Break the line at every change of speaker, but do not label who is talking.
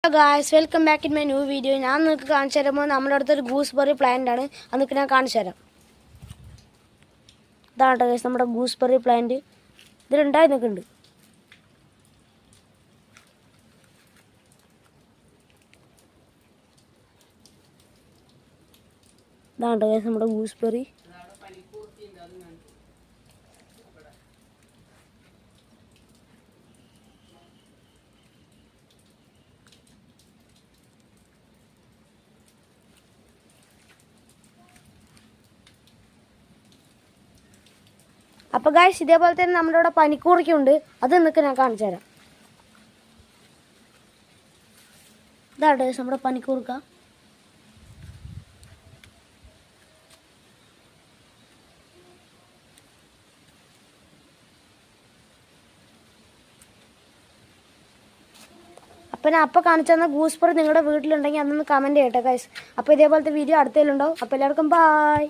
Hello guys, welcome back in my new video. ഞാൻ നിങ്ങൾക്ക് കാണിച്ചു തരുമ്പോൾ നമ്മുടെ അടുത്തൊരു ഗൂസ്ബെറി പ്ലാന്റ് ആണ്. അതൊക്കെ ഞാൻ കാണിച്ചു തരാം. ഇതാണ് കേട്ടോ ഗായ്സ് നമ്മുടെ ഗൂസ്ബെറി പ്ലാന്റ്. ഇതിലുണ്ടായി നിൽക്കുന്നുണ്ട്. ഇതാണ് കേട്ടോ ഗായ്സ് നമ്മുടെ ഗൂസ്ബെറി. അപ്പോൾ ഗായ്സ്, ഇതേപോലെ തന്നെ നമ്മുടെ ഇവിടെ പനിക്കൂർക്കയുണ്ട്. അത് നിങ്ങൾക്ക് ഞാൻ കാണിച്ചു തരാം. ഇതാണ് ഗായ്സ് നമ്മുടെ പനിക്കൂർക്ക. അപ്പോൾ ഞാൻ അപ്പോൾ കാണിച്ചു തന്ന ഗൂസ്ബെറി നിങ്ങളുടെ വീട്ടിലുണ്ടെങ്കിൽ അതൊന്ന് കമൻറ്റ് ചെയ്യട്ടെ ഗൈസ്. അപ്പോൾ ഇതേപോലത്തെ വീഡിയോ അടുത്തതിലുണ്ടാവും. അപ്പോൾ എല്ലാവർക്കും ബായ്.